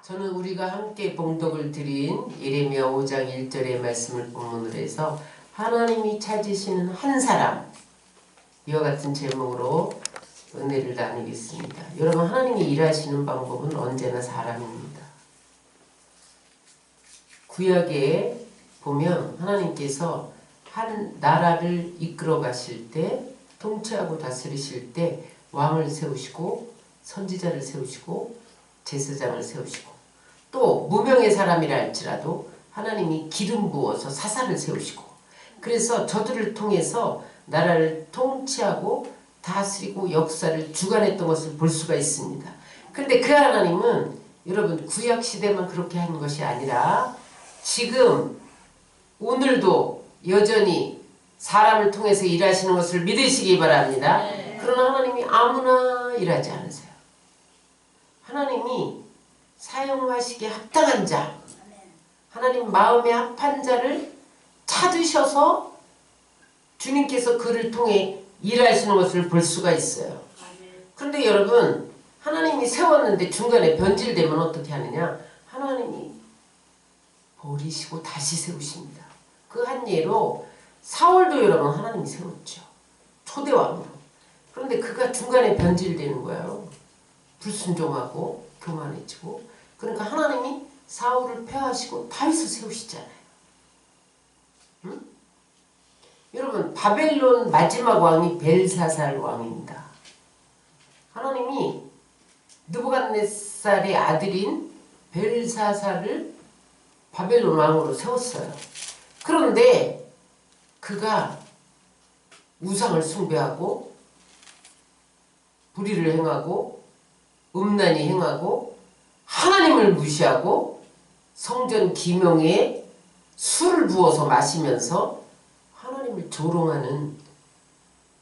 저는 우리가 함께 봉독을 드린 예레미야 5장 1절의 말씀을 본문으로 해서 하나님이 찾으시는 한 사람, 이와 같은 제목으로 은혜를 나누겠습니다. 여러분, 하나님이 일하시는 방법은 언제나 사람입니다. 구약에 보면 하나님께서 한 나라를 이끌어 가실 때, 통치하고 다스리실 때 왕을 세우시고 선지자를 세우시고 제사장을 세우시고, 또 무명의 사람이라 할지라도 하나님이 기름 부어서 사사를 세우시고, 그래서 저들을 통해서 나라를 통치하고 다스리고 역사를 주관했던 것을 볼 수가 있습니다. 그런데 그 하나님은 여러분 구약시대만 그렇게 하는 것이 아니라 지금 오늘도 여전히 사람을 통해서 일하시는 것을 믿으시기 바랍니다. 그러나 하나님이 아무나 일하지 않으세요. 하나님이 사용하시기에 합당한 자, 하나님 마음에 합한 자를 찾으셔서 주님께서 그를 통해 일하시는 것을 볼 수가 있어요. 그런데 여러분, 하나님이 세웠는데 중간에 변질되면 어떻게 하느냐? 하나님이 버리시고 다시 세우십니다. 그 한 예로 사울도 여러분 하나님이 세웠죠. 초대왕으로. 그런데 그가 중간에 변질되는 거예요. 불순종하고 교만해지고. 그러니까 하나님이 사울을 폐하시고 다윗을 세우시잖아요. 응? 여러분, 바벨론 마지막 왕이 벨사살 왕입니다. 하나님이 느부갓네살의 아들인 벨사살을 바벨론 왕으로 세웠어요. 그런데 그가 우상을 숭배하고 불의를 행하고 음란히 행하고 하나님을 무시하고 성전 기명에 술을 부어서 마시면서 하나님을 조롱하는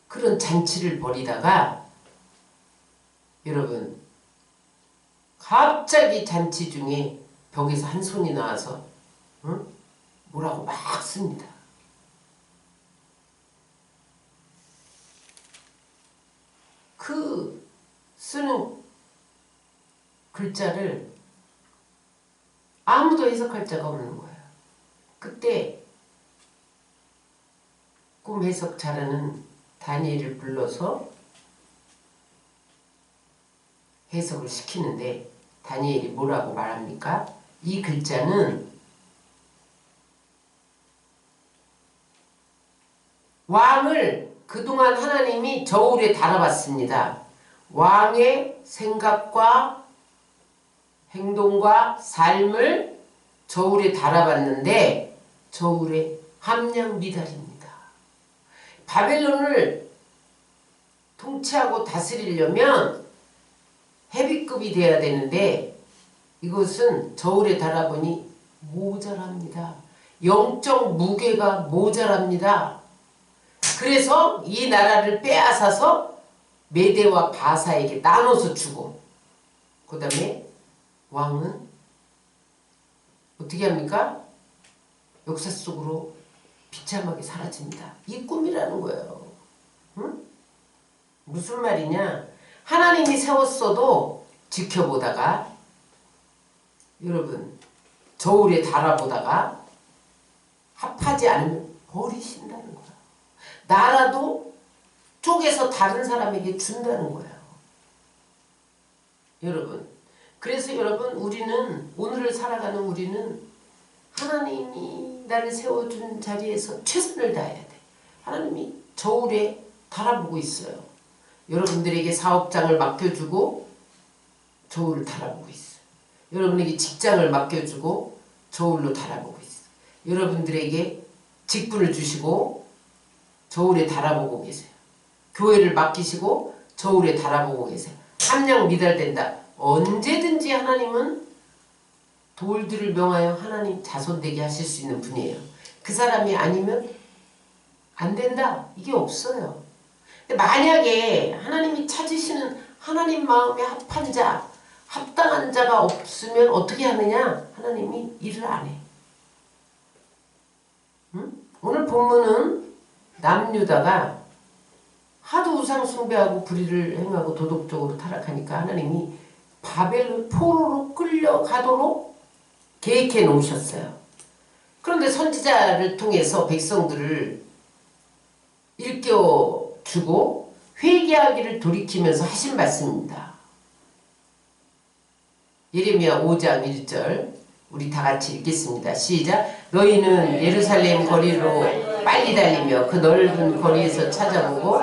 그런 잔치를 벌이다가 여러분 갑자기 잔치 중에 벽에서 한 손이 나와서 뭐라고 막 씁니다. 그 쓰는 글자를 아무도 해석할 자가 없는 거예요. 그때 꿈 해석 잘하는 다니엘을 불러서 해석을 시키는데 다니엘이 뭐라고 말합니까? 이 글자는 왕을 그동안 하나님이 저울에 달아봤습니다. 왕의 생각과 행동과 삶을 저울에 달아봤는데 저울에 함량 미달입니다. 바벨론을 통치하고 다스리려면 헤비급이 돼야 되는데 이것은 저울에 달아보니 모자랍니다. 영적 무게가 모자랍니다. 그래서 이 나라를 빼앗아서 메대와 바사에게 나눠서 주고, 그 다음에 왕은 어떻게 합니까? 역사 속으로 비참하게 사라집니다. 이 꿈이라는 거예요. 응? 무슨 말이냐? 하나님이 세웠어도 지켜보다가 여러분 저울에 달아보다가 합하지 않으면 버리신다는 거예요. 나라도 쪼개서 다른 사람에게 준다는 거예요. 여러분, 그래서 여러분 우리는 오늘을 살아가는 우리는 하나님이 나를 세워준 자리에서 최선을 다해야 돼. 하나님이 저울에 달아보고 있어요. 여러분들에게 사업장을 맡겨주고 저울을 달아보고 있어요. 여러분에게 직장을 맡겨주고 저울로 달아보고 있어요. 여러분들에게 직분을 주시고 저울에 달아보고 계세요. 교회를 맡기시고 저울에 달아보고 계세요. 함량 미달된다. 언제든지 하나님은 돌들을 명하여 하나님 자손되게 하실 수 있는 분이에요. 그 사람이 아니면 안 된다. 이게 없어요. 근데 만약에 하나님이 찾으시는 하나님 마음에 합한 자, 합당한 자가 없으면 어떻게 하느냐? 하나님이 일을 안 해. 응? 오늘 본문은 남유다가 하도 우상 숭배하고 불의를 행하고 도덕적으로 타락하니까 하나님이 바벨론 포로로 끌려가도록 계획해 놓으셨어요. 그런데 선지자를 통해서 백성들을 일깨워주고 회개하기를 돌이키면서 하신 말씀입니다. 예레미야 5장 1절 우리 다같이 읽겠습니다. 시작. 너희는 예루살렘 거리로 빨리 달리며 그 넓은 거리에서 찾아보고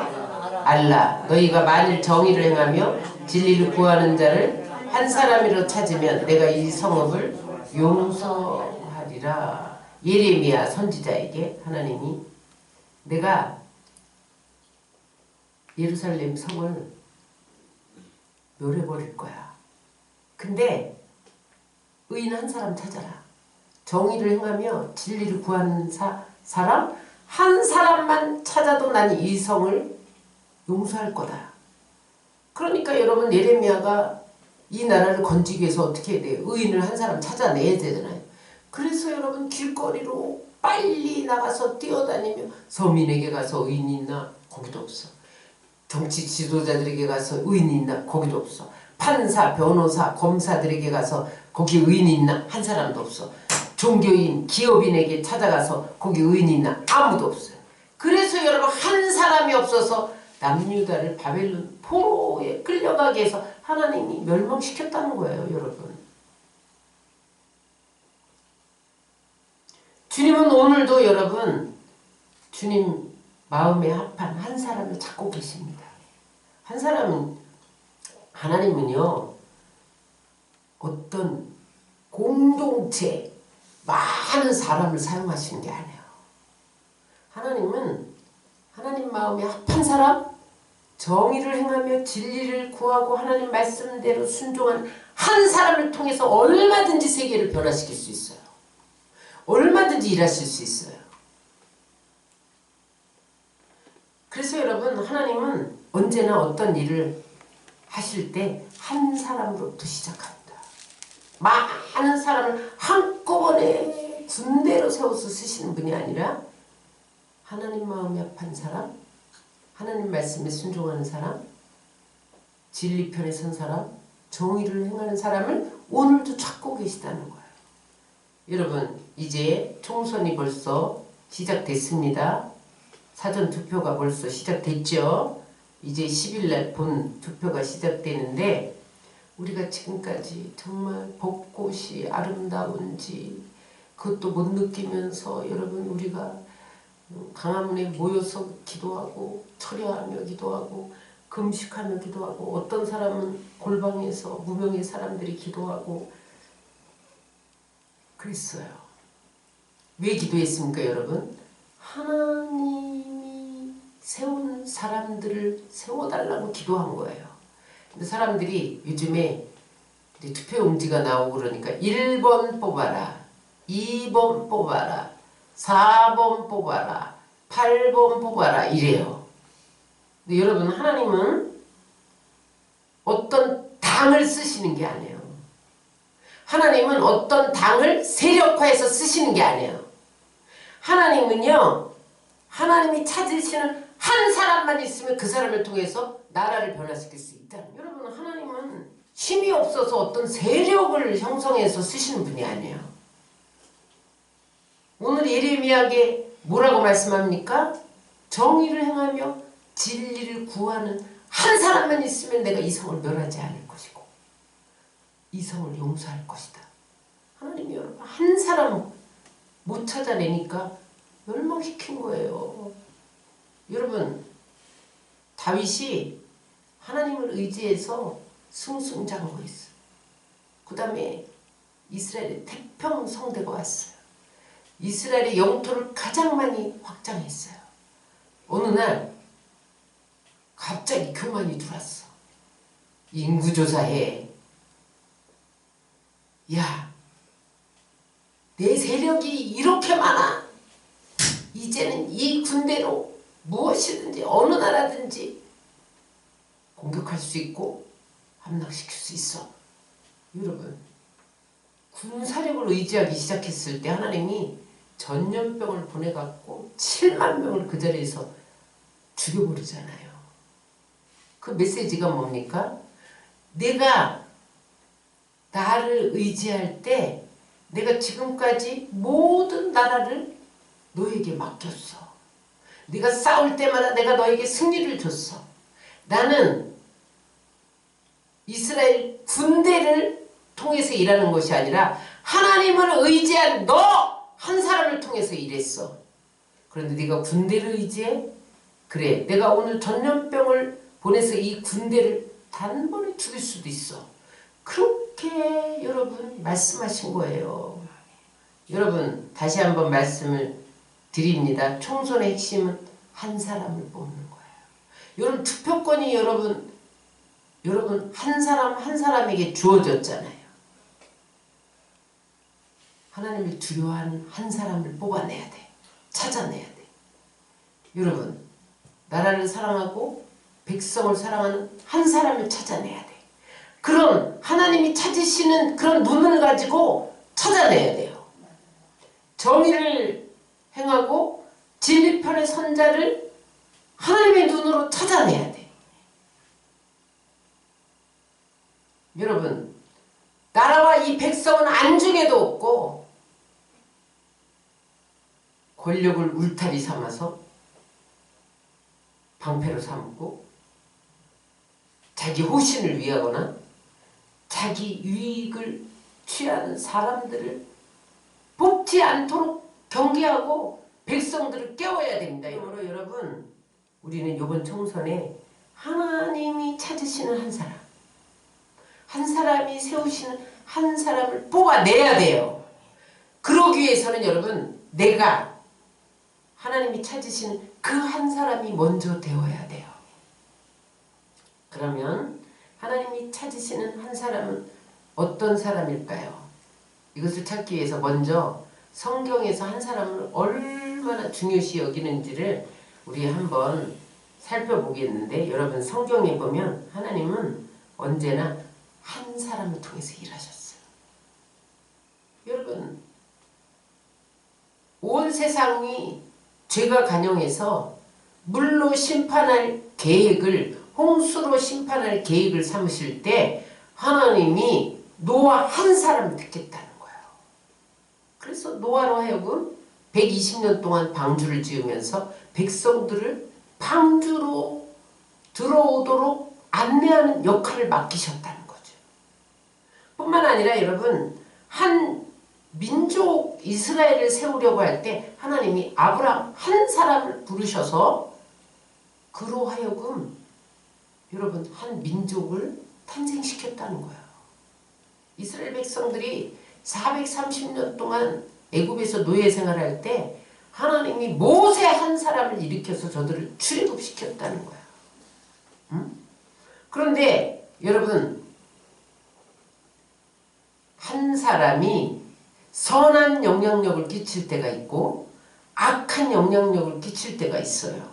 알라. 너희가 만일 정의를 행하며 진리를 구하는 자를 한 사람이로 찾으면 내가 이 성읍을 용서하리라. 예레미야 선지자에게 하나님이 내가 예루살렘 성을 멸해버릴 거야. 근데 의인 한 사람 찾아라. 정의를 행하며 진리를 구하는 사람 한 사람만 찾아도 난 이 성을 용서할 거다. 그러니까 여러분 예레미야가 이 나라를 건지기 위해서 어떻게 해야 돼요? 의인을 한 사람 찾아내야 되잖아요. 그래서 여러분 길거리로 빨리 나가서 뛰어다니며 서민에게 가서 의인이 있나? 거기도 없어. 정치 지도자들에게 가서 의인이 있나? 거기도 없어. 판사, 변호사, 검사들에게 가서 거기 의인이 있나? 한 사람도 없어. 종교인, 기업인에게 찾아가서 거기 의인이 있나? 아무도 없어요. 그래서 여러분 한 사람이 없어서 남유다를 바벨론 포로에 끌려가게 해서 하나님이 멸망시켰다는 거예요, 여러분. 주님은 오늘도 여러분 주님 마음에 합한 한 사람을 찾고 계십니다. 한 사람은 하나님은요 어떤 공동체 많은 사람을 사용하시는 게 아니에요. 하나님은 하나님 마음에 합한 사람, 정의를 행하며 진리를 구하고 하나님 말씀대로 순종한 한 사람을 통해서 얼마든지 세계를 변화시킬 수 있어요. 얼마든지 일하실 수 있어요. 그래서 여러분 하나님은 언제나 어떤 일을 하실 때 한 사람으로부터 시작합니다. 많은 사람을 한꺼번에 군대로 세워서 쓰시는 분이 아니라 하나님 마음에 합한 사람, 하나님 말씀에 순종하는 사람, 진리 편에 선 사람, 정의를 행하는 사람을 오늘도 찾고 계시다는 거예요. 여러분 이제 총선이 벌써 시작됐습니다. 사전투표가 벌써 시작됐죠. 이제 10일날 본 투표가 시작되는데 우리가 지금까지 정말 벚꽃이 아름다운지 그것도 못 느끼면서 여러분 우리가 광화문에 모여서 기도하고 철야하며 기도하고 금식하며 기도하고 어떤 사람은 골방에서 무명의 사람들이 기도하고 그랬어요. 왜 기도했습니까 여러분? 하나님이 세운 사람들을 세워달라고 기도한 거예요. 근데 사람들이 요즘에 투표용지가 나오고 그러니까 1번 뽑아라, 2번 뽑아라, 4번 뽑아라, 8번 뽑아라 이래요. 근데 여러분 하나님은 어떤 당을 쓰시는 게 아니에요. 하나님은 어떤 당을 세력화해서 쓰시는 게 아니에요. 하나님은요 하나님이 찾으시는 한 사람만 있으면 그 사람을 통해서 나라를 변화시킬 수 있다는 거예요. 여러분 하나님은 힘이 없어서 어떤 세력을 형성해서 쓰시는 분이 아니에요. 오늘 예레미야에게 뭐라고 말씀합니까? 정의를 행하며 진리를 구하는 한 사람만 있으면 내가 이 성을 멸하지 않을 것이고 이 성을 용서할 것이다. 하나님이 여러분 한 사람 못 찾아내니까 멸망시킨 거예요. 여러분 다윗이 하나님을 의지해서 승승장구했어요. 그 다음에 이스라엘의 태평성대가 왔어요. 이스라엘의 영토를 가장 많이 확장했어요. 어느 날 갑자기 교만이 들어왔어. 인구조사해. 야, 내 세력이 이렇게 많아. 이제는 이 군대로 무엇이든지 어느 나라든지 공격할 수 있고 함락시킬 수 있어. 여러분 군사력을 의지하기 시작했을 때 하나님이 전염병을 보내갖고 7만 명을 그 자리에서 죽여버리잖아요. 그 메시지가 뭡니까? 내가 나를 의지할 때 내가 지금까지 모든 나라를 너에게 맡겼어. 네가 싸울 때마다 내가 너에게 승리를 줬어. 나는 이스라엘 군대를 통해서 일하는 것이 아니라 하나님을 의지한 너 한 사람을 통해서 일했어. 그런데 네가 군대를 의지해? 그래, 내가 오늘 전염병을 보내서 이 군대를 단번에 죽일 수도 있어. 그렇게 여러분 말씀하신 거예요. 여러분 다시 한번 말씀을 드립니다. 총선의 핵심은 한 사람을 뽑는 거예요. 여러분 투표권이 여러분 한 사람 한 사람에게 주어졌잖아요. 하나님을 두려워하는 한 사람을 뽑아내야 돼. 찾아내야 돼. 여러분 나라를 사랑하고 백성을 사랑하는 한 사람을 찾아내야 돼. 그런 하나님이 찾으시는 그런 눈을 가지고 찾아내야 돼요. 정의를 행하고 진리편의 선자를 하나님의 눈으로 찾아내야 돼. 여러분 나라와 이 백성은 안중에도 없고 권력을 울타리 삼아서 방패로 삼고 자기 호신을 위하거나 자기 유익을 취하는 사람들을 뽑지 않도록 경계하고 백성들을 깨워야 됩니다. 그러므로 여러분 우리는 이번 총선에 하나님이 찾으시는 한 사람이 세우시는 한 사람을 뽑아내야 돼요. 그러기 위해서는 여러분 내가 하나님이 찾으시는 그 한 사람이 먼저 되어야 돼요. 그러면 하나님이 찾으시는 한 사람은 어떤 사람일까요? 이것을 찾기 위해서 먼저 성경에서 한 사람을 얼마나 중요시 여기는지를 우리 한번 살펴보겠는데, 여러분 성경에 보면 하나님은 언제나 한 사람을 통해서 일하셨어요. 여러분 온 세상이 죄가 간영해서 물로 심판할 계획을, 홍수로 심판할 계획을 삼으실 때 하나님이 노아 한 사람을 택했다는 거예요. 그래서 노아로 하여금 120년 동안 방주를 지으면서 백성들을 방주로 들어오도록 안내하는 역할을 맡기셨다는 거죠. 뿐만 아니라 여러분 한 민족 이스라엘을 세우려고 할 때 하나님이 아브라함 한 사람을 부르셔서 그로 하여금 여러분 한 민족을 탄생시켰다는 거예요. 이스라엘 백성들이 430년 동안 애굽에서 노예 생활할 때 하나님이 모세 한 사람을 일으켜서 저들을 출애굽시켰다는 거예요. 그런데 여러분 한 사람이 선한 영향력을 끼칠 때가 있고 악한 영향력을 끼칠 때가 있어요.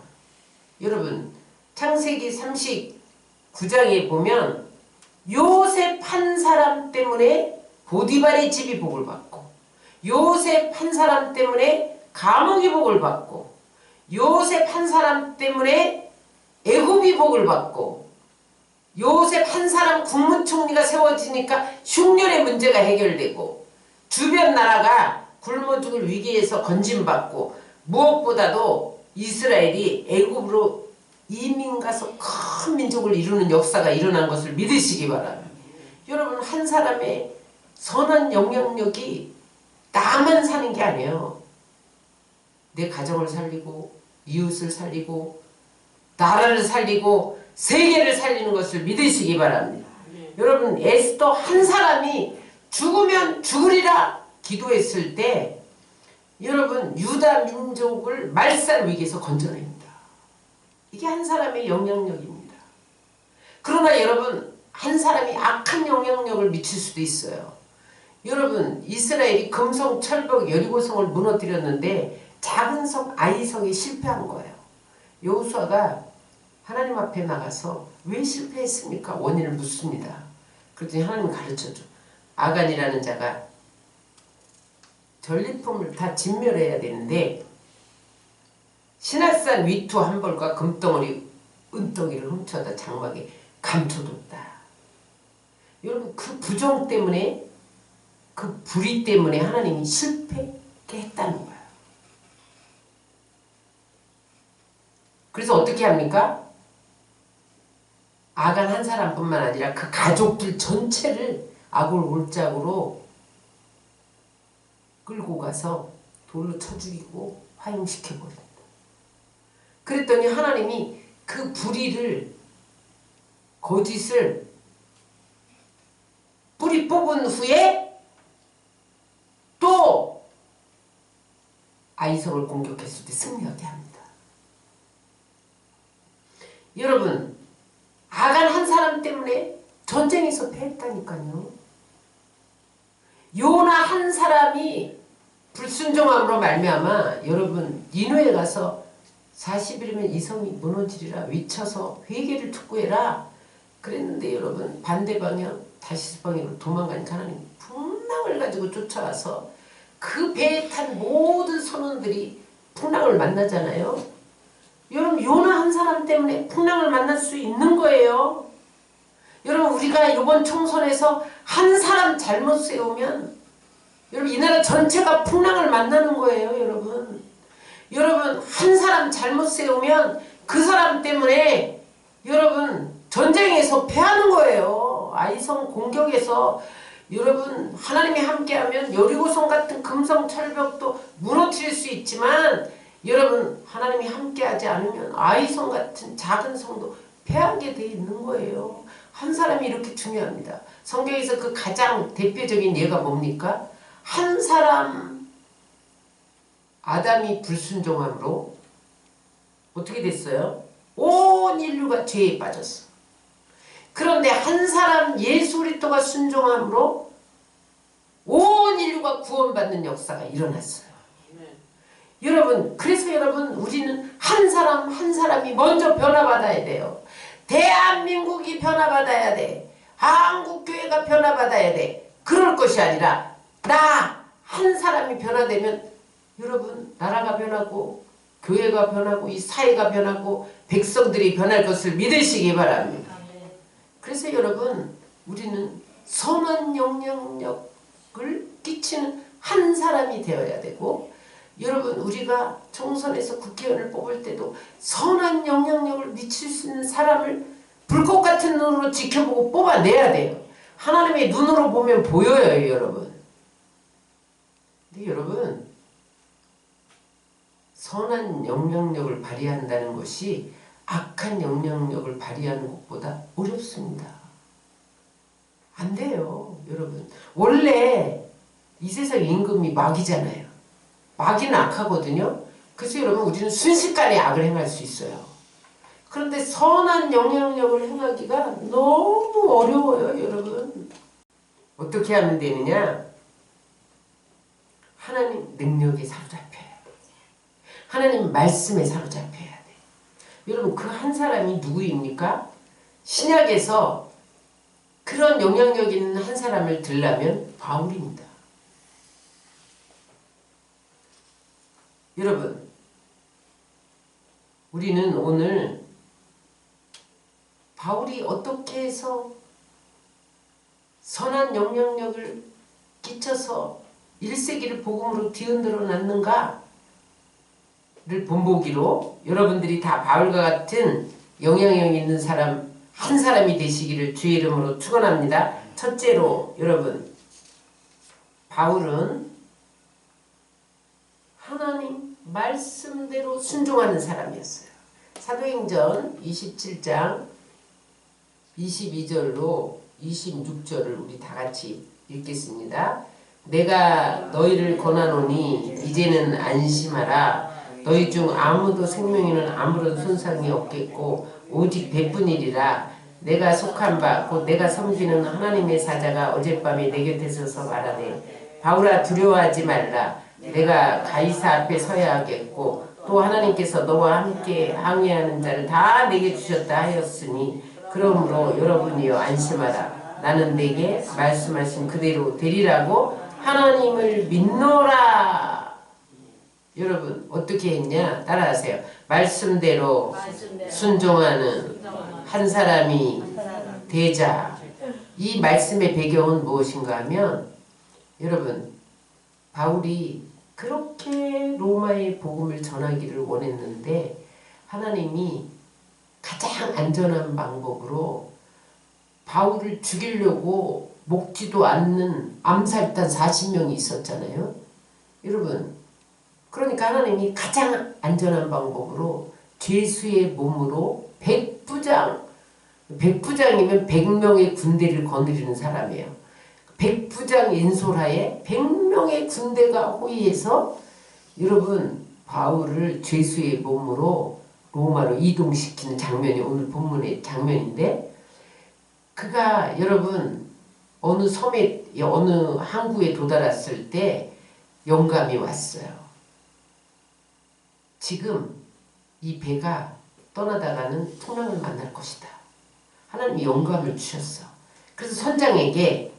여러분 창세기 39장에 보면 요셉 한 사람 때문에 보디발의 집이 복을 받고, 요셉 한 사람 때문에 감옥이 복을 받고, 요셉 한 사람 때문에 애굽이 복을 받고, 요셉 한 사람 국무총리가 세워지니까 흉년의 문제가 해결되고, 주변 나라가 굶어 죽을 위기에서 건진받고, 무엇보다도 이스라엘이 애굽으로 이민 가서 큰 민족을 이루는 역사가 일어난 것을 믿으시기 바랍니다. 여러분 한 사람의 선한 영향력이 나만 사는 게 아니에요. 내 가정을 살리고 이웃을 살리고 나라를 살리고 세계를 살리는 것을 믿으시기 바랍니다. 여러분 에스더 한 사람이 죽으면 죽으리라 기도했을 때 여러분 유다 민족을 말살 위기에서 건져냅니다. 이게 한 사람의 영향력입니다. 그러나 여러분 한 사람이 악한 영향력을 미칠 수도 있어요. 여러분 이스라엘이 금성, 철벽, 여리고성을 무너뜨렸는데 작은 성 아이성이 실패한 거예요. 여호수아가 하나님 앞에 나가서 왜 실패했습니까? 원인을 묻습니다. 그랬더니 하나님 가르쳐줘. 아간이라는 자가 전리품을 다 진멸해야 되는데 신화산 위투 한 벌과 금덩어리 은덩이를 훔쳐다 장막에 감춰뒀다. 여러분 그 부정 때문에 그 불의 때문에 하나님이 실패하게 했다는 거예요. 그래서 어떻게 합니까? 아간 한 사람뿐만 아니라 그 가족들 전체를 아골 골짜기로 끌고 가서 돌로 쳐 죽이고 화형시켜버린다. 그랬더니 하나님이 그 불의를 거짓을 뿌리 뽑은 후에 또 아이성을 공격했을 때 승리하게 합니다. 여러분 아간 한 사람 때문에 전쟁에서 패했다니까요. 요나 한 사람이 불순종함으로 말미암아 여러분 니느웨에 가서 40일이면 이 성이 무너지리라 외쳐서 회개를 촉구해라 그랬는데 여러분 반대 방향 다시스 방향으로 도망가니까 하나님 풍랑을 가지고 쫓아와서 그 배에 탄 모든 선원들이 풍랑을 만나잖아요. 여러분 요나 한 사람 때문에 풍랑을 만날 수 있는 거예요. 여러분 우리가 이번 총선에서 한 사람 잘못 세우면 여러분 이 나라 전체가 풍랑을 만나는 거예요. 여러분 한 사람 잘못 세우면 그 사람 때문에 여러분 전쟁에서 패하는 거예요. 아이성 공격에서 여러분 하나님이 함께하면 여리고성 같은 금성 철벽도 무너뜨릴 수 있지만 여러분 하나님이 함께하지 않으면 아이성 같은 작은 성도 패하게 돼 있는 거예요. 한 사람이 이렇게 중요합니다. 성경에서 그 가장 대표적인 예가 뭡니까? 한 사람 아담이 불순종함으로 어떻게 됐어요? 온 인류가 죄에 빠졌어. 그런데 한 사람 예수 그리스도가 순종함으로 온 인류가 구원받는 역사가 일어났어요. 여러분 그래서 여러분 우리는 한 사람 한 사람이 먼저 변화받아야 돼요. 대한민국이 변화받아야 돼. 한국교회가 변화받아야 돼. 그럴 것이 아니라 나 한 사람이 변화되면 여러분 나라가 변하고 교회가 변하고 이 사회가 변하고 백성들이 변할 것을 믿으시기 바랍니다. 그래서 여러분 우리는 선한 영향력을 끼치는 한 사람이 되어야 되고 여러분 우리가 총선에서 국회의원을 뽑을 때도 선한 영향력을 미칠 수 있는 사람을 불꽃 같은 눈으로 지켜보고 뽑아내야 돼요. 하나님의 눈으로 보면 보여요. 여러분. 근데 여러분 선한 영향력을 발휘한다는 것이 악한 영향력을 발휘하는 것보다 어렵습니다. 안 돼요. 여러분 원래 이 세상 임금이 마귀잖아요. 마귀는 악하거든요. 그래서 여러분 우리는 순식간에 악을 행할 수 있어요. 그런데 선한 영향력을 행하기가 너무 어려워요. 여러분 어떻게 하면 되느냐? 하나님 능력에 사로잡혀야 돼. 하나님 말씀에 사로잡혀야 돼. 여러분 그 한 사람이 누구입니까? 신약에서 그런 영향력 있는 한 사람을 들라면 바울입니다. 여러분 우리는 오늘 바울이 어떻게 해서 선한 영향력을 끼쳐서 1세기를 복음으로 뒤흔들어 놨는가를 본보기로 여러분들이 다 바울과 같은 영향력 있는 사람 한 사람이 되시기를 주의 이름으로 축원합니다. 첫째로 여러분 바울은 하나님 말씀대로 순종하는 사람이었어요. 사도행전 27장 22절로 26절을 우리 다 같이 읽겠습니다. 내가 너희를 권하노니 이제는 안심하라. 너희 중 아무도 생명에는 아무런 손상이 없겠고 오직 배뿐이리라. 내가 속한 바 곧 내가 섬기는 하나님의 사자가 어젯밤에 내 곁에 서서 말하되 바울아 두려워하지 말라. 내가 가이사 앞에 서야 하겠고 또 하나님께서 너와 함께 항해하는 자를 다 내게 주셨다 하였으니 그러므로 여러분이여 안심하라. 나는 내게 말씀하신 그대로 되리라고 하나님을 믿노라. 여러분 어떻게 했냐? 따라하세요. 말씀대로 순종하는 한 사람이 되자. 이 말씀의 배경은 무엇인가 하면 여러분 바울이 그렇게 로마의 복음을 전하기를 원했는데 하나님이 가장 안전한 방법으로 바울을 죽이려고 먹지도 않는 암살단 40명이 있었잖아요. 여러분 그러니까 하나님이 가장 안전한 방법으로 죄수의 몸으로 백부장이면 100명의 군대를 거느리는 사람이에요. 백부장 인솔하에 100명의 군대가 호위해서 여러분 바울을 죄수의 몸으로 로마로 이동시키는 장면이 오늘 본문의 장면인데 그가 여러분 어느 섬에 어느 항구에 도달했을 때 영감이 왔어요. 지금 이 배가 떠나다가는 풍랑을 만날 것이다. 하나님이 영감을 주셨어. 그래서 선장에게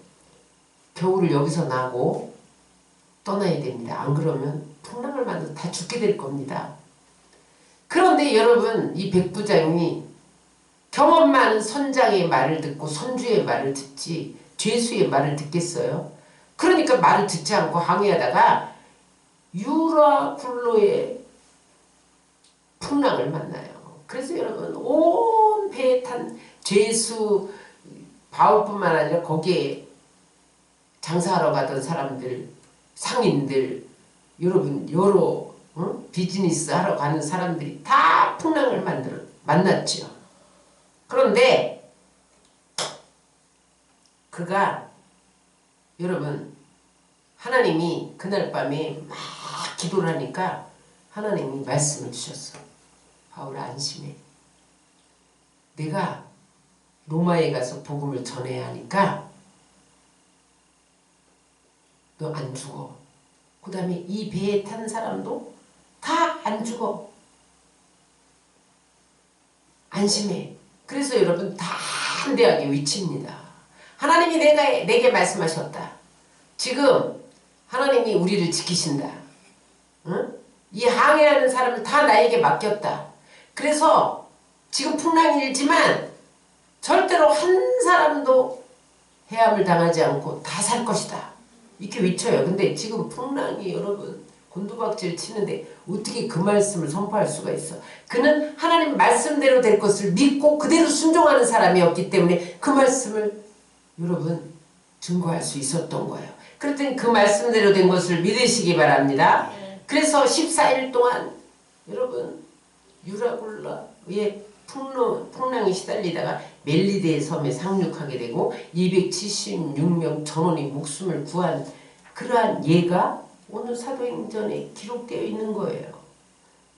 겨울을 여기서 나고 떠나야 됩니다. 안 그러면 풍랑을 만나서 다 죽게 될 겁니다. 그런데 여러분 이 백부장이 경험 많은 선장의 말을 듣고 선주의 말을 듣지 죄수의 말을 듣겠어요? 그러니까 말을 듣지 않고 항해하다가 유라굴로의 풍랑을 만나요. 그래서 여러분 온 배에 탄 죄수 바울뿐만 아니라 거기에 장사하러 가던 사람들 상인들 여러분 여러 비즈니스 하러 가는 사람들이 다 풍랑을 만났죠. 그런데 그가 여러분 하나님이 그날 밤에 막 기도를 하니까 하나님이 말씀을 주셨어. 바울아 안심해. 내가 로마에 가서 복음을 전해야 하니까 너 안 죽어. 그 다음에 이 배에 탄 사람도 다 안 죽어. 안심해. 그래서 여러분 담대하게 외칩니다. 하나님이 내게 말씀하셨다. 지금 하나님이 우리를 지키신다. 응? 이 항해하는 사람을 다 나에게 맡겼다. 그래서 지금 풍랑이 일지만 절대로 한 사람도 해함을 당하지 않고 다 살 것이다. 이렇게 외쳐요. 근데 지금 풍랑이 여러분 곤두박질 치는데 어떻게 그 말씀을 선포할 수가 있어. 그는 하나님 말씀대로 될 것을 믿고 그대로 순종하는 사람이었기 때문에 그 말씀을 여러분 증거할 수 있었던 거예요. 그랬더니 그 말씀대로 된 것을 믿으시기 바랍니다. 그래서 14일 동안 여러분 유라굴라의 풍랑이 시달리다가 멜리데 섬에 상륙하게 되고 276명 전원이 목숨을 구한 그러한 예가 오늘 사도행전에 기록되어 있는 거예요.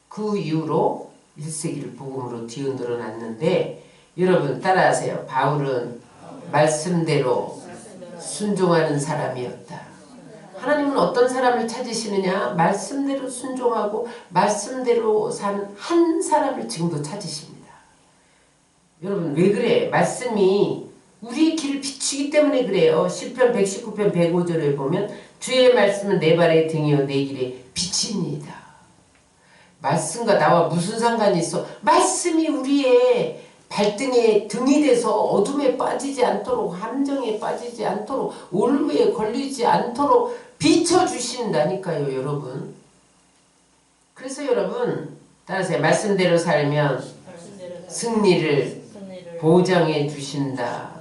그 이후로 1세기를 복음으로 뒤흔들어 놨는데 여러분 따라하세요. 바울은 말씀대로 순종하는 사람이었다. 하나님은 어떤 사람을 찾으시느냐? 말씀대로 순종하고 말씀대로 산 한 사람을 지금도 찾으십니다. 여러분 왜 그래? 말씀이 우리의 길을 비추기 때문에 그래요. 시편 119편 105절에 보면 주의 말씀은 내 발의 등이요 내 길의 빛입니다. 말씀과 나와 무슨 상관이 있어? 말씀이 우리의 발등에 등이 돼서 어둠에 빠지지 않도록 함정에 빠지지 않도록 올무에 걸리지 않도록 비춰주신다니까요 여러분. 그래서 여러분 따라서 말씀대로 살면 승리를 보장해 주신다.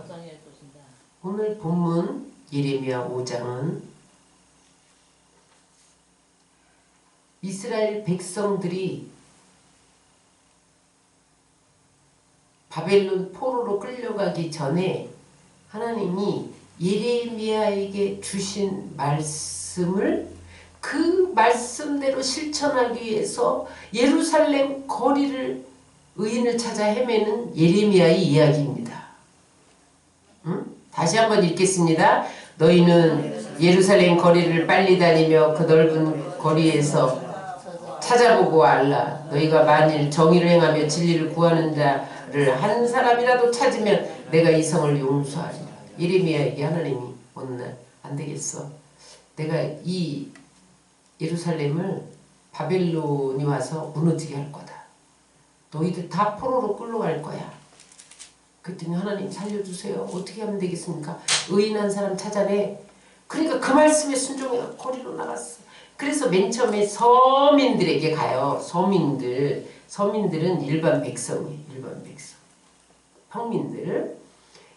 오늘 본문 예레미야 5장은 이스라엘 백성들이 바벨론 포로로 끌려가기 전에 하나님이 예레미야에게 주신 말씀을 그 말씀대로 실천하기 위해서 예루살렘 거리를 의인을 찾아 헤매는 예레미야의 이야기입니다. 다시 한번 읽겠습니다. 너희는 예루살렘 거리를 빨리 다니며 그 넓은 거리에서 찾아보고 알라. 너희가 만일 정의를 행하며 진리를 구하는 자를 한 사람이라도 찾으면 내가 이 성을 용서하리라. 예레미야에게 하나님이 어느 날 안 되겠어. 내가 이 예루살렘을 바벨론이 와서 무너지게 할 거다. 너희들 다 포로로 끌려갈 거야. 그랬더니 하나님 살려주세요. 어떻게 하면 되겠습니까? 의인한 사람 찾아내. 그러니까 그 말씀에 순종해서 거리로 나갔어. 그래서 맨 처음에 서민들에게 가요. 서민들은 일반 백성이에요. 일반 백성. 평민들.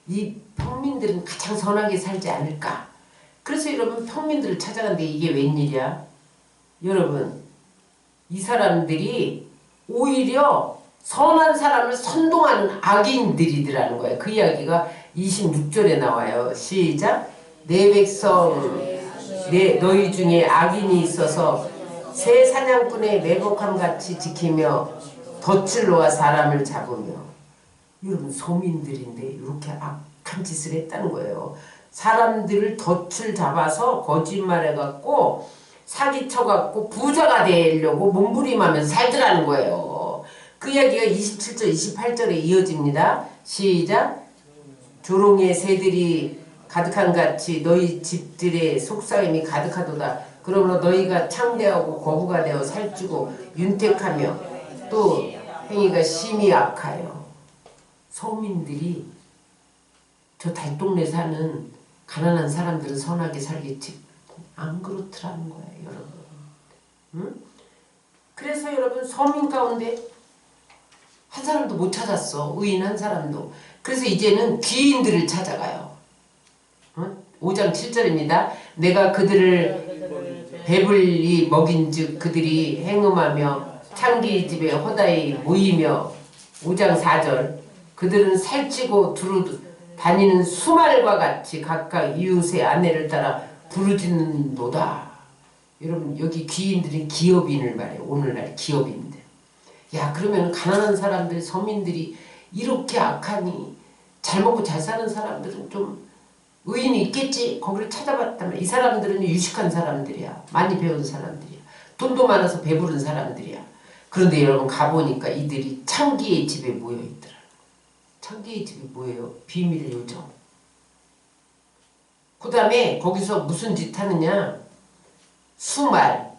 이 평민들은 가장 선하게 살지 않을까. 그래서 여러분 평민들을 찾아간데 이게 웬일이야? 여러분 이 사람들이 오히려 선한 사람을 선동하는 악인들이더라는 거예요. 그 이야기가 26절에 나와요. 시작. 내 백성 너희 중에 악인이 있어서 새 사냥꾼의 매복함같이 지키며 덫을 놓아 사람을 잡으며. 여러분 서민들인데 이렇게 악한 짓을 했다는 거예요. 사람들을 덫을 잡아서 거짓말해갖고 사기쳐갖고 부자가 되려고 몸부림하면서 살더라는 거예요. 그 이야기가 27절 28절에 이어집니다. 시작. 조롱의 새들이 가득한 같이 너희 집들의 속삭임이 가득하도다. 그러므로 너희가 창대하고 거부가 되어 살찌고 윤택하며 또 행위가 심히 악하여. 서민들이 저 달동네 사는 가난한 사람들은 선하게 살겠지. 안 그렇더라는 거예요, 여러분. 응? 그래서 여러분 서민 가운데 한 사람도 못 찾았어. 의인 한 사람도. 그래서 이제는 귀인들을 찾아가요. 응? 5장 7절입니다. 내가 그들을 배불리 먹인즉 그들이 행음하며 창기 집에 허다히 모이며. 5장 4절. 그들은 살찌고 두루 다니는 수말과 같이 각각 이웃의 아내를 따라 부르짖는도다. 여러분 여기 귀인들은 기업인을 말해요. 오늘날 기업인들. 야 그러면 가난한 사람들 서민들이 이렇게 악하니 잘 먹고 잘 사는 사람들은 좀 의인이 있겠지. 거기를 찾아봤다면 이 사람들은 유식한 사람들이야. 많이 배운 사람들이야. 돈도 많아서 배부른 사람들이야. 그런데 여러분 가보니까 이들이 창기의 집에 모여있더라. 창기의 집이 뭐예요? 비밀 요정. 그 다음에 거기서 무슨 짓 하느냐. 수말,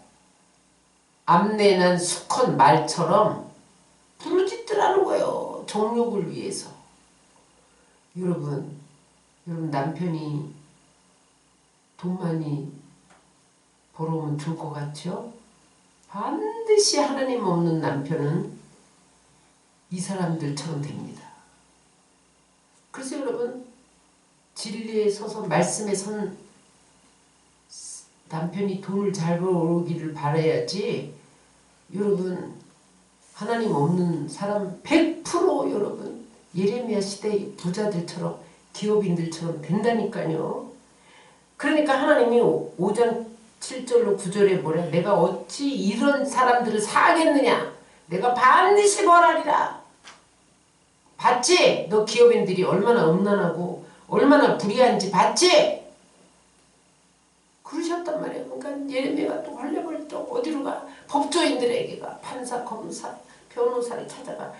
암내난 수컷 말처럼 부르짖더라는 거예요. 정욕을 위해서. 여러분 남편이 돈 많이 벌어오면 좋을 것 같죠? 반드시 하나님 없는 남편은 이 사람들처럼 됩니다. 그래서 여러분 진리에 서서 말씀에 선 남편이 돈을 잘 벌어오기를 바라야지. 여러분 하나님 없는 사람 100% 여러분 예레미야 시대의 부자들처럼 기업인들처럼 된다니까요. 그러니까 하나님이 5장 7절로 9절에 뭐래? 내가 어찌 이런 사람들을 사겠느냐. 내가 반드시 벌하리라. 봤지? 너 기업인들이 얼마나 음란하고 얼마나 불의한지 봤지? 그러셨단 말이에요. 그러니까 예레미야가 또 활려벌떡 어디로 가? 법조인들에게 가. 판사, 검사, 변호사를 찾아가.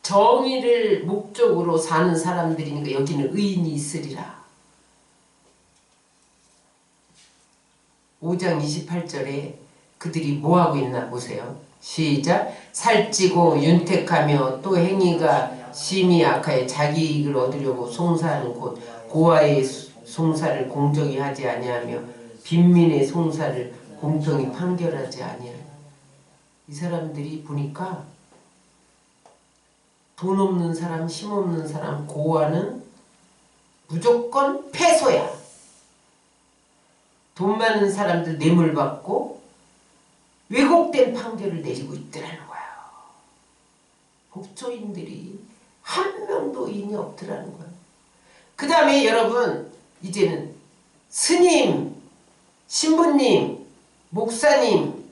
정의를 목적으로 사는 사람들이니까 여기는 의인이 있으리라. 5장 28절에 그들이 뭐하고 있나 보세요. 시작. 살찌고 윤택하며 또 행위가 심히 악하여 자기 이익을 얻으려고 송사하는 곳 고아의 송사를 공정히 하지 아니하며 빈민의 송사를 공평히 판결하지 아니하며. 이 사람들이 보니까 돈 없는 사람, 힘 없는 사람, 고아는 무조건 패소야. 돈 많은 사람들 뇌물받고 왜곡된 판결을 내리고 있더라는 거예요. 법조인들이 한 명도 인이 없더라는 거예요. 그 다음에 여러분 이제는 스님, 신부님, 목사님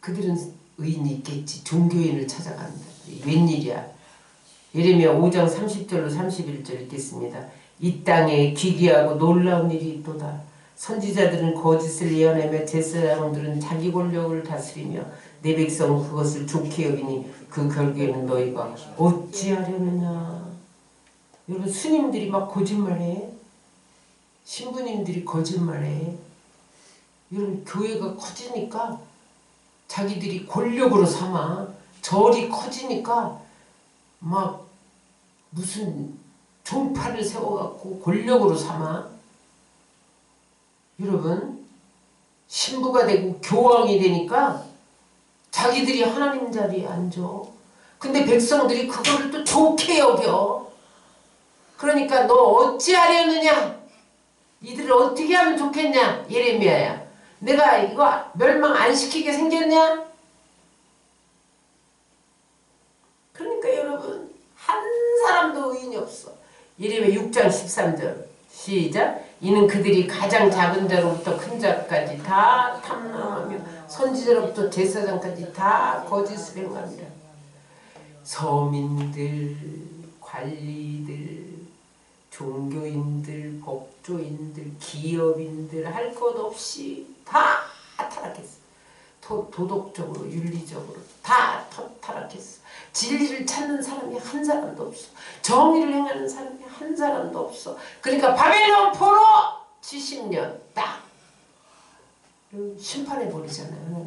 그들은 의인이 있겠지. 종교인을 찾아간다. 웬일이야. 예레미야 5장 30절로 31절 읽겠습니다. 이 땅에 기괴하고 놀라운 일이 있도다. 선지자들은 거짓을 예언하며 제사장들은 자기 권력을 다스리며 내 백성은 그것을 좋게 여기니 그 결국에는 너희가 어찌하려느냐. 여러분 스님들이 막 거짓말해. 신부님들이 거짓말해. 여러분 교회가 커지니까 자기들이 권력으로 삼아. 절이 커지니까 막 무슨 종파를 세워갖고 권력으로 삼아 여러분 신부가 되고 교황이 되니까 자기들이 하나님 자리에 앉아. 근데 백성들이 그거를 또 좋게 여겨. 그러니까 너 어찌하려느냐? 이들을 어떻게 하면 좋겠냐? 예레미야야. 내가 이거 멸망 안 시키게 생겼냐? 그러니까 여러분 한 사람도 의인이 없어. 예레미야 6장 13절 시작. 이는 그들이 가장 작은 자로부터 큰 자까지 다 탐망하며 선지자로부터 제사장까지 다 거짓을 행합니다. 서민들, 관리들, 종교인들, 법조인들, 기업인들 할 것 없이 다 타락했어. 도덕적으로, 윤리적으로 다 타락했어. 진리를 찾는 사람이 한 사람도 없어. 정의를 행하는 사람이 한 사람도 없어. 그러니까 바벨론 포로 70년 딱 심판해버리잖아요.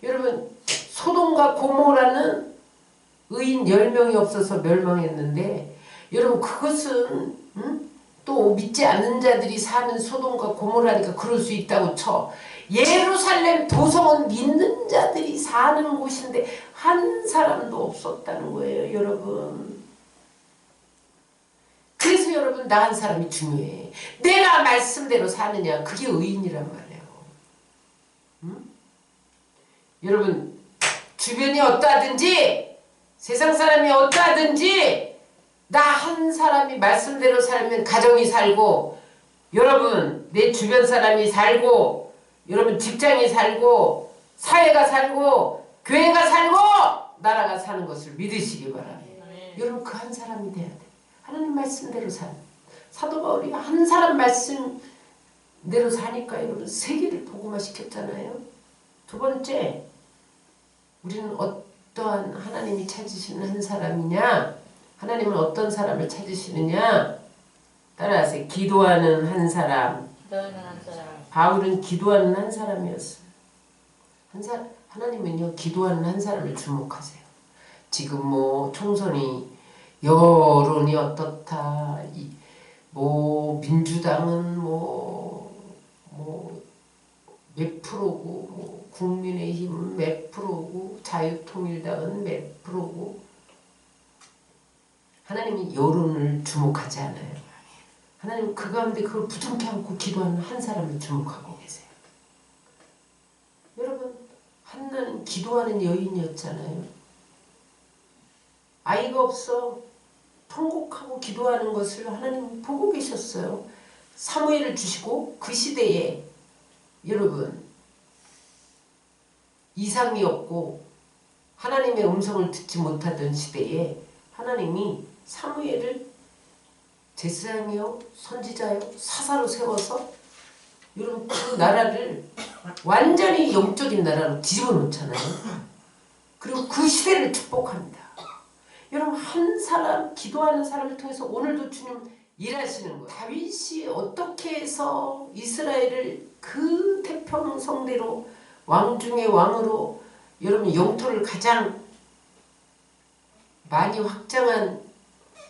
여러분 소돔과 고모라는 의인 10명이 없어서 멸망했는데 여러분 그것은 또 믿지 않는 자들이 사는 소돔과 고모라니까 그럴 수 있다고 쳐. 예루살렘 도성은 믿는 자들이 사는 곳인데 한 사람도 없었다는 거예요, 여러분. 그래서 여러분 나 한 사람이 중요해. 내가 말씀대로 사느냐, 그게 의인이란 말이에요. 여러분 주변이 어떠하든지 세상 사람이 어떠하든지 나 한 사람이 말씀대로 살면 가정이 살고 여러분 내 주변 사람이 살고 여러분 직장이 살고 사회가 살고 교회가 살고 나라가 사는 것을 믿으시기 바랍니다. 여러분 그 한 사람이 돼야 돼. 하나님 말씀대로 사는 사도 바울이 한 사람 말씀대로 사니까 여러분 세계를 복음화 시켰잖아요. 두 번째 우리는 어떠한 하나님이 찾으시는 한 사람이냐? 하나님은 어떤 사람을 찾으시느냐? 따라하세요. 기도하는 한 사람. 바울은 기도하는 한 사람이었어요. 하나님은요 기도하는 한 사람을 주목하세요. 지금 뭐 총선이 여론이 어떻다. 뭐 민주당은 몇 프로고 뭐 국민의힘은 몇 프로고 자유통일당은 몇 프로고 하나님이 여론을 주목하지 않아요. 하나님은 그 가운데 그걸 부정케 않고 기도하는 한 사람을 주목하고 계세요. 여러분 한나는 기도하는 여인이었잖아요. 아이가 없어 통곡하고 기도하는 것을 하나님 보고 계셨어요. 사무엘을 주시고 그 시대에 여러분 이상이 없고 하나님의 음성을 듣지 못하던 시대에 하나님이 사무엘을 제사장이요 선지자요 사사로 세워서 여러분 그 나라를 완전히 영적인 나라로 뒤집어 놓잖아요. 그리고 그 시대를 축복합니다. 여러분 한 사람 기도하는 사람을 통해서 오늘도 주님 일하시는 거예요. 다윗이 어떻게 해서 이스라엘을 그 태평성대로 왕 중의 왕으로 여러분 영토를 가장 많이 확장한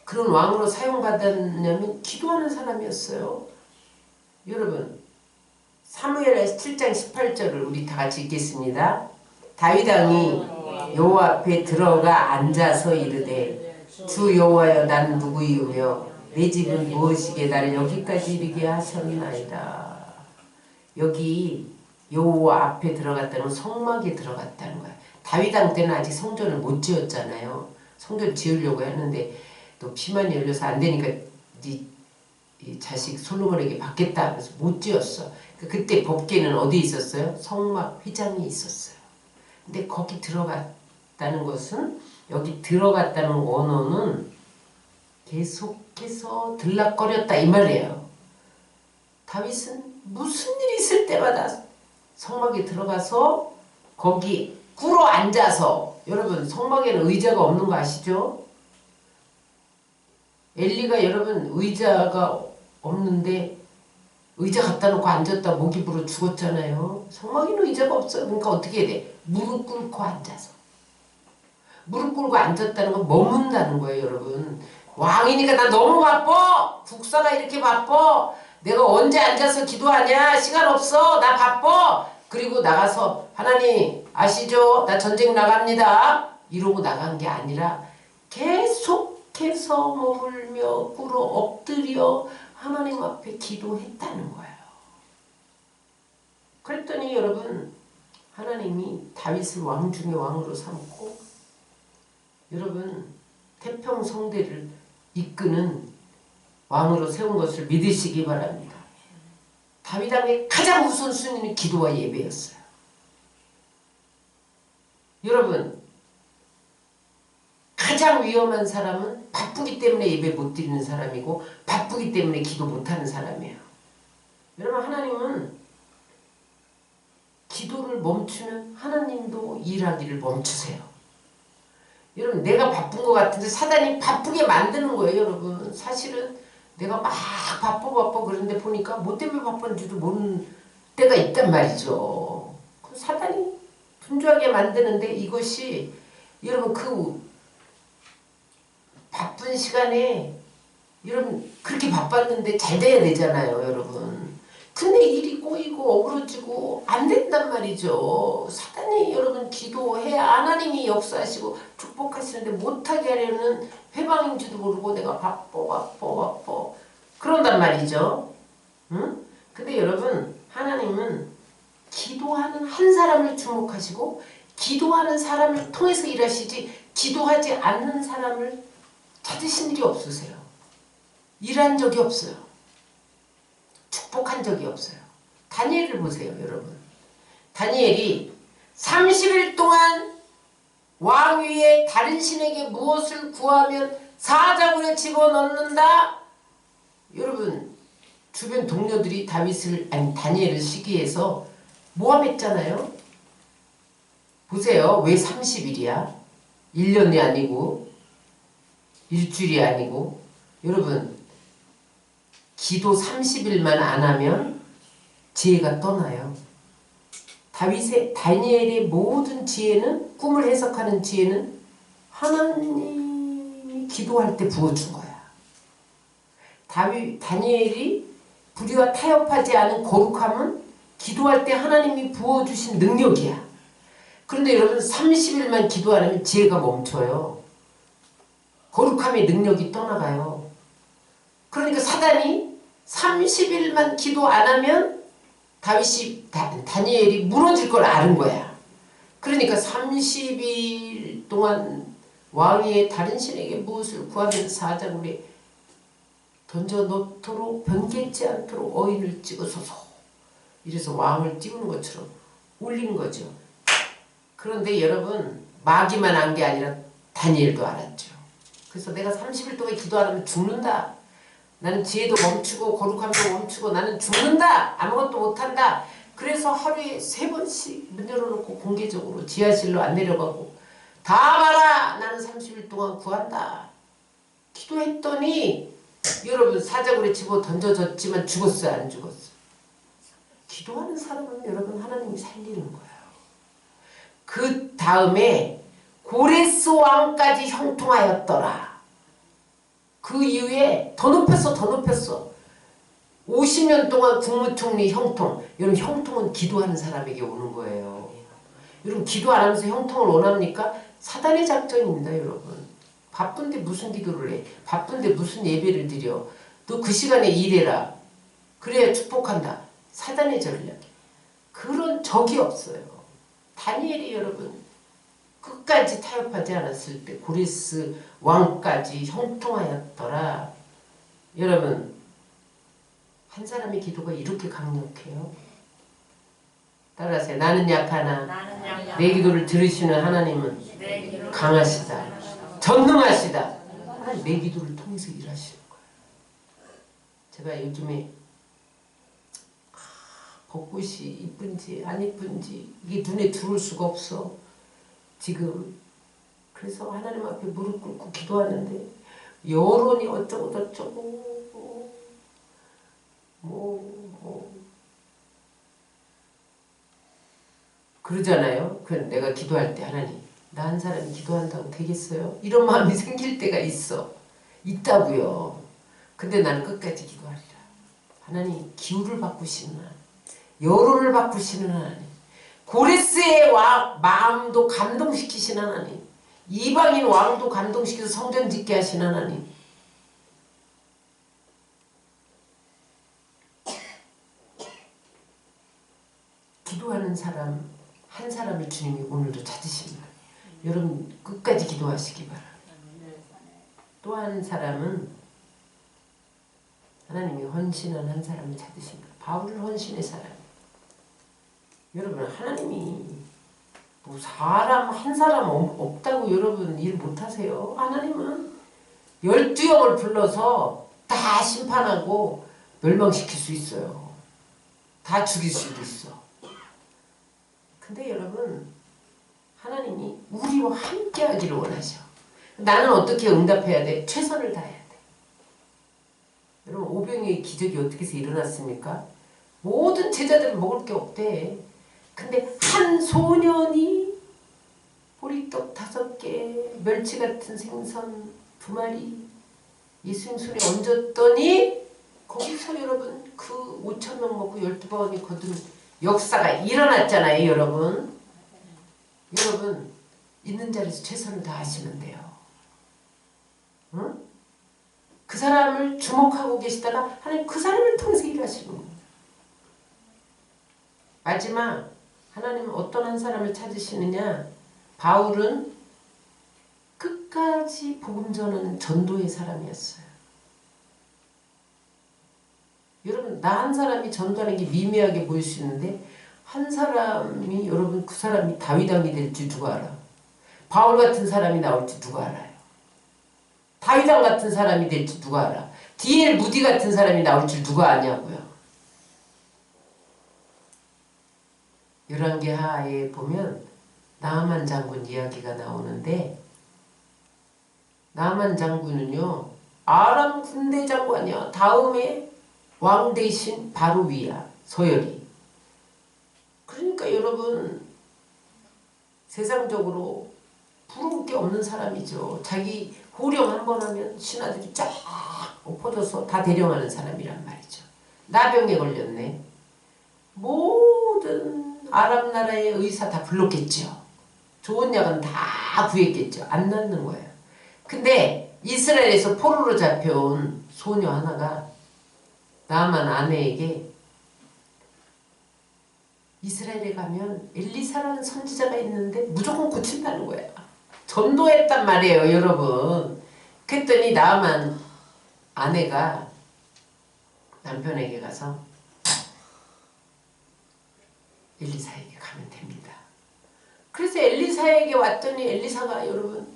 그런 왕으로 사용받았냐면 기도하는 사람이었어요. 여러분 사무엘하 7장 18절을 우리 다 같이 읽겠습니다. 다윗 왕이 여호와 앞에 들어가 앉아서 이르되 주 여호와여 나는 누구이오며 내 집은 무엇이게 나를 여기까지 이르게 하셨나이다. 여기 여호와 앞에 들어갔다는 건 성막에 들어갔다는 거야. 다윗 왕 때는 아직 성전을 못 지었잖아요. 성전 지으려고 했는데 또 피만 열려서 안 되니까 네 자식 솔로몬에게 받겠다 그래서 못 지었어. 그때 법궤는 어디 있었어요? 성막 휘장이 있었어요. 근데 거기 들어갔다는 것은 여기 들어갔다는 원어는 계속해서 들락거렸다 이 말이에요. 다윗은 무슨 일이 있을 때마다 성막에 들어가서 거기 꿇어 앉아서 여러분 성막에는 의자가 없는 거 아시죠? 엘리가 여러분 의자가 없는데 의자 갖다 놓고 앉았다 목이 부러 죽었잖아요. 성막에는 의자가 없어요. 그러니까 어떻게 해야 돼? 무릎 꿇고 앉아서. 무릎 꿇고 앉았다는 건 머문다는 거예요, 여러분. 왕이니까 나 너무 바빠. 국사가 이렇게 바빠. 내가 언제 앉아서 기도하냐. 시간 없어. 나 바빠. 그리고 나가서 하나님 아시죠? 나 전쟁 나갑니다. 이러고 나간 게 아니라 계속해서 머물며 꿇어 엎드려 하나님 앞에 기도했다는 거예요. 그랬더니 여러분 하나님이 다윗을 왕 중의 왕으로 삼고 여러분 태평성대를 이끄는 왕으로 세운 것을 믿으시기 바랍니다. 다윗 왕의 가장 우선순위는 기도와 예배였어요. 여러분 가장 위험한 사람은 바쁘기 때문에 예배 못 드리는 사람이고 바쁘기 때문에 기도 못하는 사람이에요. 여러분 하나님은 기도를 멈추면 하나님도 일하기를 멈추세요. 여러분 내가 바쁜 것 같은데 사단이 바쁘게 만드는 거예요. 여러분 사실은 내가 막 바빠 그런데 보니까 뭐 때문에 바쁜지도 모르는 때가 있단 말이죠. 사단이 분주하게 만드는데 이것이 여러분 그 바쁜 시간에 여러분 그렇게 바빴는데 잘 돼야 되잖아요. 여러분 근데 일이 꼬이고 어그러지고 안 된단 말이죠. 사단이 여러분 기도해야 하나님이 역사하시고 축복하시는데 못하게 하려는 회방인지도 모르고 내가 바빠 그런단 말이죠. 응? 근데 여러분 하나님은 기도하는 한 사람을 주목하시고 기도하는 사람을 통해서 일하시지 기도하지 않는 사람을 찾으신 일이 없으세요. 일한 적이 없어요. 축복한 적이 없어요. 다니엘을 보세요. 여러분 다니엘이 30일 동안 왕 위에 다른 신에게 무엇을 구하면 사자굴에 집어넣는다. 여러분 주변 동료들이 다니엘을 시기해서 모함했잖아요. 보세요. 왜 30일이야? 1년이 아니고 일주일이 아니고 여러분 기도 30일만 안 하면 지혜가 떠나요. 다니엘의 모든 지혜는 꿈을 해석하는 지혜는 하나님이 기도할 때 부어준 거야. 다니엘이 불의와 타협하지 않은 거룩함은 기도할 때 하나님이 부어주신 능력이야. 그런데 여러분 30일만 기도 안 하면 지혜가 멈춰요. 거룩함의 능력이 떠나가요. 그러니까 사단이 30일만 기도 안 하면 다니엘이 무너질 걸 아는 거야. 그러니까 30일 동안 왕위의 다른 신에게 무엇을 구하면 사자굴에 던져 놓도록 변개치 않도록 어인을 찍어서서 이래서 왕을 띄우는 것처럼 올린 거죠. 그런데 여러분 마귀만 안 게 아니라 다니엘도 알았죠. 그래서 내가 30일 동안 기도 안 하면 죽는다. 나는 지혜도 멈추고 거룩함도 멈추고 나는 죽는다. 아무것도 못한다. 그래서 하루에 3번씩 문 열어놓고 공개적으로 지하실로 안 내려가고 다 봐라. 나는 30일 동안 구한다. 기도했더니 여러분 사자굴에 집어 던져졌지만 죽었어요? 안 죽었어요? 기도하는 사람은 여러분 하나님이 살리는 거예요. 그 다음에 고레스 왕까지 형통하였더라. 그 이후에 더 높였어. 50년 동안 국무총리 형통. 여러분 형통은 기도하는 사람에게 오는 거예요. 여러분 기도 안 하면서 형통을 원합니까? 사단의 작전입니다. 여러분 바쁜데 무슨 기도를 해? 바쁜데 무슨 예배를 드려? 너 그 시간에 일해라. 그래야 축복한다. 사단의 전략. 그런 적이 없어요. 다니엘이 여러분 끝까지 타협하지 않았을 때 고레스 왕까지 형통하였더라. 여러분 한 사람의 기도가 이렇게 강력해요. 따라하세요. 나는 약하나 내 기도를 들으시는 하나님은 강하시다. 전능하시다. 하나님 내 기도를 통해서 일하시는 거예요. 제가 요즘에 벚꽃이 이쁜지 안 이쁜지 이게 눈에 들어올 수가 없어. 지금 그래서 하나님 앞에 무릎 꿇고 기도하는데 여론이 어쩌고 저쩌고 그러잖아요. 그럼 내가 기도할 때 하나님 나 한 사람이 기도한다고 되겠어요? 이런 마음이 생길 때가 있어. 있다고요. 근데 나는 끝까지 기도하리라. 하나님 기후를 바꾸시는 하나님, 여론을 바꾸시는 하나님, 고레스의 마음도 감동시키시는 하나님, 이방인 왕도 감동시켜서 성전 짓게 하시는 하나님, 기도하는 사람 한 사람을 주님이 오늘도 찾으십니다. 여러분 끝까지 기도하시기 바랍니다. 또 한 사람은 하나님이 헌신한 한 사람을 찾으십니다. 바울을 헌신의 사람. 여러분 하나님이 뭐 사람 한 사람 없다고 여러분 일 못하세요. 하나님은 12영을 불러서 다 심판하고 멸망시킬 수 있어요. 다 죽일 수도 있어. 근데 여러분 하나님이 우리와 함께 하기를 원하셔. 나는 어떻게 응답해야 돼? 최선을 다해야 돼. 여러분 오병이의 기적이 어떻게 해서 일어났습니까? 모든 제자들은 먹을 게 없대. 근데 한 소년이 보리떡 5개, 멸치 같은 생선 2마리 예수님 손에 얹었더니 거기서 여러분 그 5,000명 먹고 12번이 거둔 역사가 일어났잖아요. 여러분 있는 자리에서 최선을 다하시면 돼요. 응? 그 사람을 주목하고 계시다가 하나님 그 사람을 통해서 일하시는 겁니다. 마지막 하나님은 어떤 한 사람을 찾으시느냐. 바울은 끝까지 복음 전하는 전도의 사람이었어요. 여러분 나 한 사람이 전도하는 게 미미하게 보일 수 있는데 한 사람이 여러분 그 사람이 다윗왕이 될지 누가 알아? 바울 같은 사람이 나올지 누가 알아요? 다윗왕 같은 사람이 될지 누가 알아? D.L. 무디 같은 사람이 나올지 누가 아냐고요. 열왕기하에 보면 나아만 장군 이야기가 나오는데 나아만 장군은요 아람 군대 장관이야. 다음에 왕 대신 바로 위야. 서열이. 그러니까 여러분 세상적으로 부러울 게 없는 사람이죠. 자기 호령 한 번 하면 신하들이 쫙 엎어져서 다 대령하는 사람이란 말이죠. 나병에 걸렸네. 모든 아랍 나라의 의사 다 불렀겠죠. 좋은 약은 다 구했겠죠. 안 낫는 거예요. 근데 이스라엘에서 포로로 잡혀온 소녀 하나가 나만 아내에게 이스라엘에 가면 엘리사라는 선지자가 있는데 무조건 고친다는 거야. 전도했단 말이에요. 여러분. 그랬더니 나만 아내가 남편에게 가서 엘리사에게 가면 됩니다. 그래서 엘리사에게 왔더니 엘리사가 여러분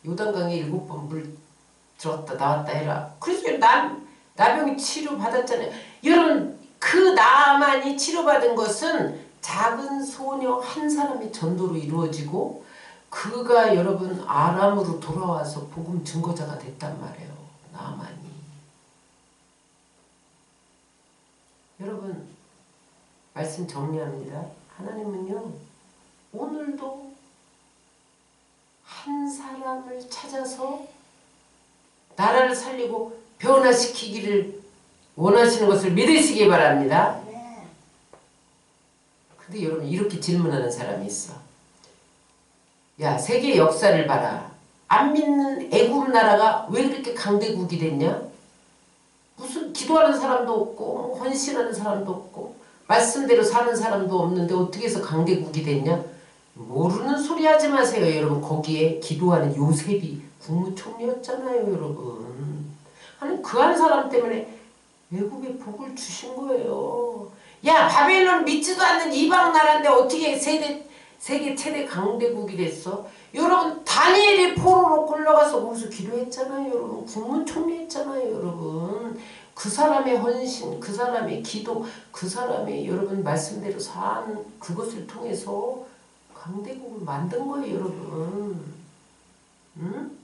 요단강에 7번 물 들었다 나왔다 해라. 그래서 나병이 치료받았잖아요. 여러분 그 나만이 치료받은 것은 작은 소녀 한 사람의 전도로 이루어지고 그가 여러분 아람으로 돌아와서 복음 증거자가 됐단 말이에요. 나만이. 여러분 말씀 정리합니다. 하나님은요 오늘도 한 사람을 찾아서 나라를 살리고 변화시키기를 원하시는 것을 믿으시기 바랍니다. 근데 여러분 이렇게 질문하는 사람이 있어. 야 세계 역사를 봐라. 안 믿는 애굽 나라가 왜 그렇게 강대국이 됐냐? 무슨 기도하는 사람도 없고 헌신하는 사람도 없고 말씀대로 사는 사람도 없는데 어떻게 해서 강대국이 됐냐? 모르는 소리 하지 마세요. 여러분 거기에 기도하는 요셉이 국무총리였잖아요. 여러분 하나님 그 한 사람 때문에 애굽에 복을 주신 거예요. 야 바벨론 믿지도 않는 이방 나라인데 어떻게 세계 최대 강대국이 됐어? 여러분 다니엘이 포로로 끌려가서 거기서 기도했잖아요. 여러분 국무총리 했잖아요. 여러분 그 사람의 헌신, 그 사람의 기도, 그 사람의 여러분 말씀대로 산 그것을 통해서 강대국을 만든 거예요. 여러분 응?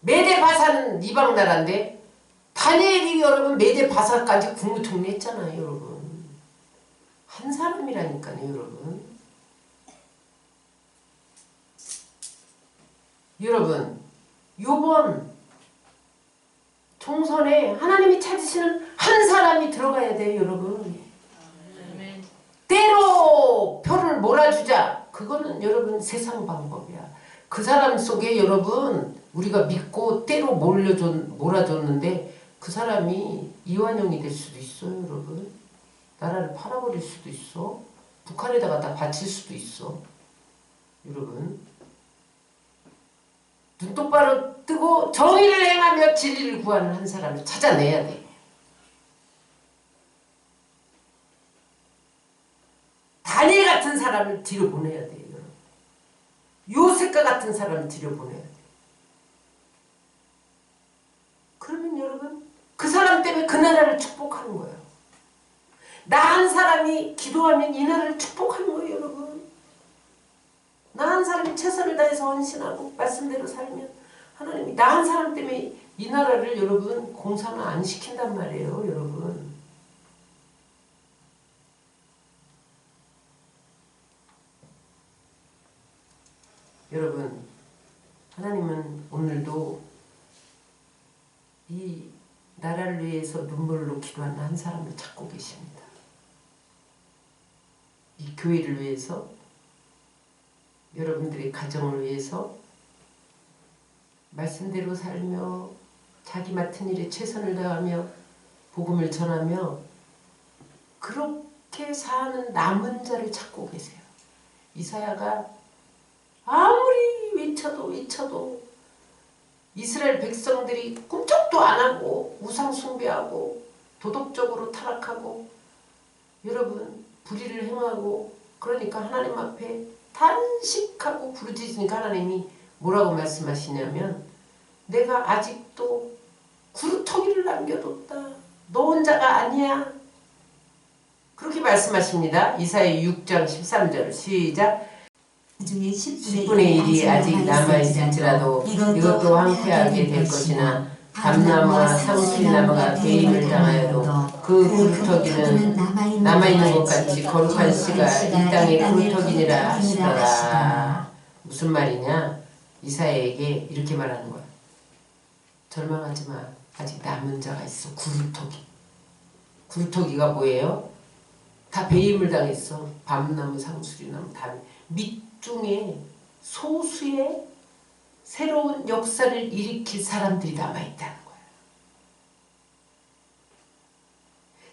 메데바사는 이방 나라인데 다니엘이 여러분 메데바사까지 국무총리 했잖아요. 여러분 한 사람이라니까요. 여러분 요번 총선에 하나님이 찾으시는 한 사람이 들어가야 돼요, 여러분. 때로 표를 몰아주자. 그거는 여러분 세상 방법이야. 그 사람 속에 여러분 우리가 믿고 때로 몰아줬는데 그 사람이 이완용이 될 수도 있어요, 여러분. 나라를 팔아버릴 수도 있어. 북한에다가 다 바칠 수도 있어. 여러분. 눈 똑바로 뜨고 정의를 행하며 진리를 구하는 한 사람을 찾아내야 돼. 다니엘 같은 사람을 뒤로 보내야 돼요, 여러분. 요셉과 같은 사람을 뒤로 보내야 돼. 그러면 여러분 그 사람 때문에 그 나라를 축복하는 거예요. 나 한 사람이 기도하면 이 나라를 축복하는 거예요, 여러분. 나 한 사람이 최선을 다해서 헌신하고 말씀대로 살면 하나님이 나 한 사람 때문에 이 나라를 여러분 공산화 안 시킨단 말이에요, 여러분. 여러분, 하나님은 오늘도 이 나라를 위해서 눈물로 기도하는 한 사람을 찾고 계십니다. 이 교회를 위해서, 여러분들의 가정을 위해서 말씀대로 살며 자기 맡은 일에 최선을 다하며 복음을 전하며 그렇게 사는 남은 자를 찾고 계세요. 이사야가 아무리 외쳐도 이스라엘 백성들이 꿈쩍도 안 하고 우상 숭배하고 도덕적으로 타락하고 여러분 불의를 행하고 그러니까 하나님 앞에 탄식하고 부르짖으니까 하나님이 뭐라고 말씀하시냐면 내가 아직도 구루터기를 남겨뒀다. 너 혼자가 아니야. 그렇게 말씀하십니다. 이사야 6장 13절 시작. 중에 10분의 1이 아직 남아있을지라도 이것도 황폐하게 될 것이나 밤나무와 상수리나무가 배임을 당하여도 그 구루터기는 남아있는 것 같이 거룩한 씨가 이 땅의 구루터기니라 하시더라. 무슨 말이냐? 이사야에게 이렇게 말하는 거야. 절망하지 마. 아직 남은 자가 있어. 구루터기. 구루터기가 뭐예요? 다 배임을 당했어. 밤나무, 상수리나무 다 밑중에 소수의 새로운 역사를 일으킬 사람들이 남아있다는 거예요.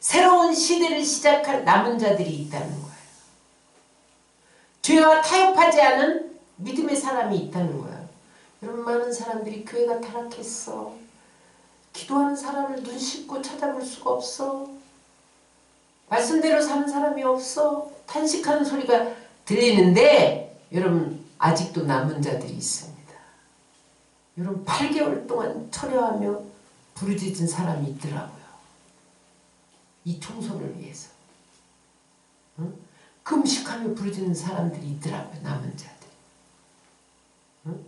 새로운 시대를 시작할 남은 자들이 있다는 거예요. 죄와 타협하지 않은 믿음의 사람이 있다는 거예요. 여러분 많은 사람들이 교회가 타락했어. 기도하는 사람을 눈 씻고 찾아볼 수가 없어. 말씀대로 사는 사람이 없어. 탄식하는 소리가 들리는데 여러분 아직도 남은 자들이 있습니다. 여러분 8개월 동안 철회하며 부르짖은 사람이 있더라고요. 이 총선을 위해서. 응? 금식하며 부르짖는 사람들이 있더라고요. 남은 자들. 응?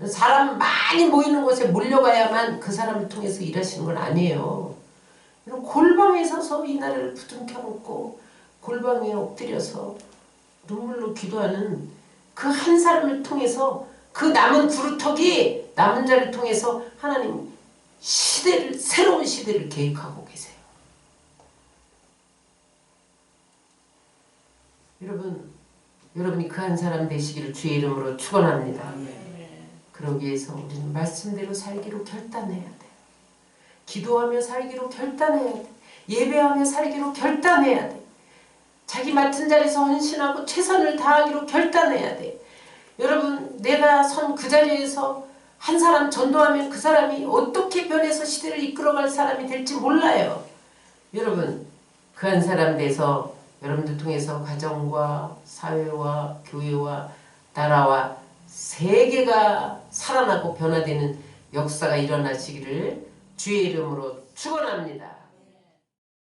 사람 많이 모이는 곳에 몰려가야만 그 사람을 통해서 일하시는 건 아니에요. 여러분 골방에 서서 이 나라를 부둥켜 놓고 골방에 엎드려서 눈물로 기도하는 그 한 사람을 통해서 그 남은 구루터기 남은 자를 통해서 하나님 시대를 새로운 시대를 계획하고 계세요. 여러분이 그 한 사람 되시기를 주의 이름으로 축원합니다. 그러기 위해서 우리는 말씀대로 살기로 결단해야 돼. 기도하며 살기로 결단해야 돼. 예배하며 살기로 결단해야 돼. 자기 맡은 자리에서 헌신하고 최선을 다하기로 결단해야 돼. 여러분 내가 선 그 자리에서 한 사람 전도하면 그 사람이 어떻게 변해서 시대를 이끌어갈 사람이 될지 몰라요. 여러분 그 한 사람 돼서 여러분들 통해서 가정과 사회와 교회와 나라와 세계가 살아나고 변화되는 역사가 일어나시기를 주의 이름으로 축원합니다.